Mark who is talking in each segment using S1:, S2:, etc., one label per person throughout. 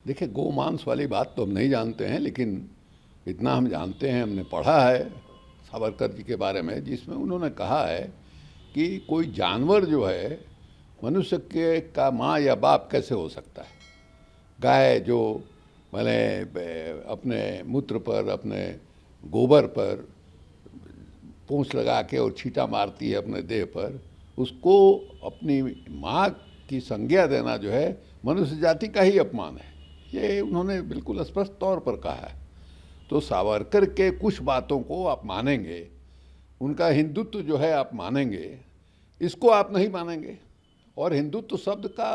S1: देखिए, गोमांस वाली बात तो हम नहीं जानते हैं, लेकिन इतना हम जानते हैं, हमने पढ़ा है सावरकर जी के बारे में, जिसमें उन्होंने कहा है कि कोई जानवर जो है मनुष्य के का माँ या बाप कैसे हो सकता है। गाय जो मैंने अपने मूत्र पर, अपने गोबर पर पूंछ लगा के और छींटा मारती है अपने देह पर, उसको अपनी माँ की संज्ञा देना जो है मनुष्य जाति का ही अपमान है। ये उन्होंने बिल्कुल स्पष्ट तौर पर कहा है। तो सावरकर के कुछ बातों को आप मानेंगे, उनका हिंदुत्व जो है आप मानेंगे, इसको आप नहीं मानेंगे। और हिंदुत्व शब्द का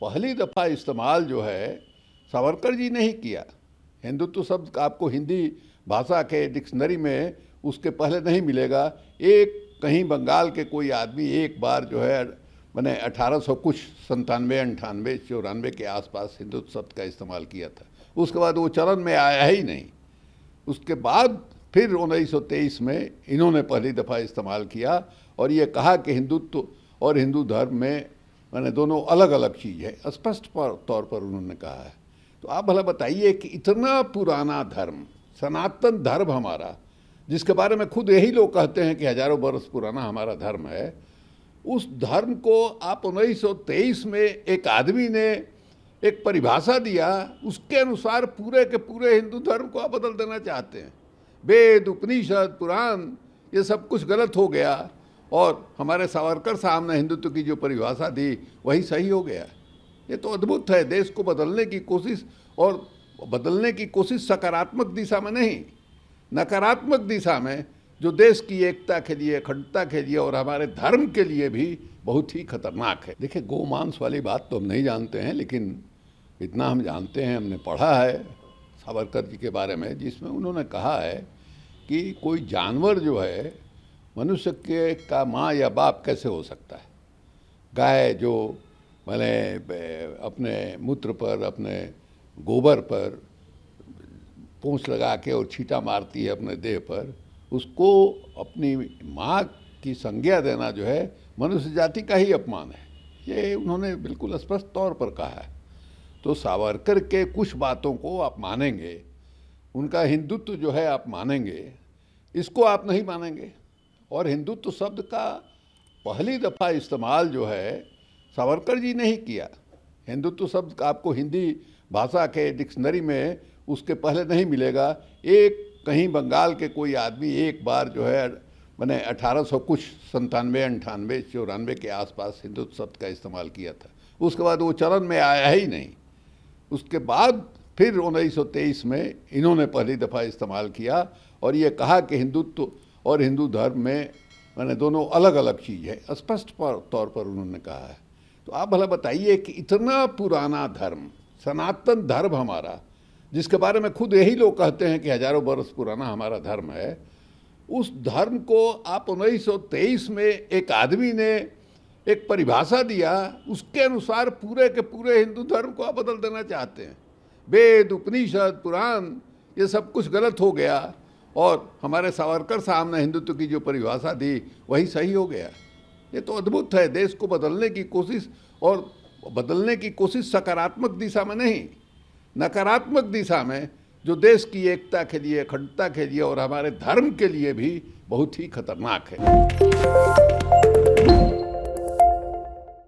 S1: पहली दफ़ा इस्तेमाल जो है सावरकर जी ने ही किया। हिंदुत्व शब्द आपको हिंदी भाषा के डिक्शनरी में उसके पहले नहीं मिलेगा। एक कहीं बंगाल के कोई आदमी एक बार जो है मैंने 1800 कुछ 97, 98, 94 के आसपास हिंदुत्व शब्द का इस्तेमाल किया था। उसके बाद वो चलन में आया ही नहीं। उसके बाद फिर 1923 में इन्होंने पहली दफ़ा इस्तेमाल किया और ये कहा कि हिंदुत्व और हिंदू धर्म में मैंने दोनों अलग अलग चीज़ है, स्पष्ट तौर पर उन्होंने कहा है। तो आप भला बताइए कि इतना पुराना धर्म, सनातन धर्म हमारा, जिसके बारे में खुद यही लोग कहते हैं कि हजारों वर्ष पुराना हमारा धर्म है, उस धर्म को आप 1923 में एक आदमी ने एक परिभाषा दिया, उसके अनुसार पूरे के पूरे हिंदू धर्म को आप बदल देना चाहते हैं। वेद, उपनिषद, पुराण, ये सब कुछ गलत हो गया और हमारे सावरकर साहब ने हिंदुत्व की जो परिभाषा दी वही सही हो गया। ये तो अद्भुत है। देश को बदलने की कोशिश, और बदलने की कोशिश सकारात्मक दिशा में नहीं, नकारात्मक दिशा में, जो देश की एकता के लिए, अखंडता के लिए और हमारे धर्म के लिए भी बहुत ही खतरनाक है। देखिए, गोमांस वाली बात तो हम नहीं जानते हैं, लेकिन इतना हम जानते हैं, हमने पढ़ा है सावरकर जी के बारे में, जिसमें उन्होंने कहा है कि कोई जानवर जो है मनुष्य के का माँ या बाप कैसे हो सकता है। गाय जो मैंने अपने मूत्र पर, अपने गोबर पर पूंछ लगा के और छींटा मारती है अपने देह पर, उसको अपनी माँ की संज्ञा देना जो है मनुष्य जाति का ही अपमान है। ये उन्होंने बिल्कुल स्पष्ट तौर पर कहा है। तो सावरकर के कुछ बातों को आप मानेंगे, उनका हिंदुत्व जो है आप मानेंगे, इसको आप नहीं मानेंगे। और हिंदुत्व शब्द का पहली दफ़ा इस्तेमाल जो है सावरकर जी ने ही किया। हिंदुत्व शब्द आपको हिंदी भाषा के डिक्शनरी में उसके पहले नहीं मिलेगा। एक कहीं बंगाल के कोई आदमी एक बार जो है मैंने 1800 कुछ 97, 98, 94 के आसपास हिंदुत्व शब्द का इस्तेमाल किया था। उसके बाद वो चलन में आया ही नहीं। उसके बाद फिर 1923 में इन्होंने पहली दफ़ा इस्तेमाल किया और ये कहा कि हिंदुत्व और हिंदू धर्म में मैंने दोनों अलग अलग चीज़ है, स्पष्ट तौर पर उन्होंने कहा है। तो आप भला बताइए कि इतना पुराना धर्म, सनातन धर्म हमारा, जिसके बारे में खुद यही लोग कहते हैं कि हजारों वर्ष पुराना हमारा धर्म है, उस धर्म को आप 1923 में एक आदमी ने एक परिभाषा दिया, उसके अनुसार पूरे के पूरे हिंदू धर्म को आप बदल देना चाहते हैं। वेद, उपनिषद, पुराण, ये सब कुछ गलत हो गया और हमारे सावरकर साहब ने हिंदुत्व की जो परिभाषा दी वही सही हो गया। ये तो अद्भुत है। देश को बदलने की कोशिश, और बदलने की कोशिश सकारात्मक दिशा में नहीं, नकारात्मक दिशा में, जो देश की एकता के लिए, अखंडता के लिए और हमारे धर्म के लिए भी बहुत ही खतरनाक है।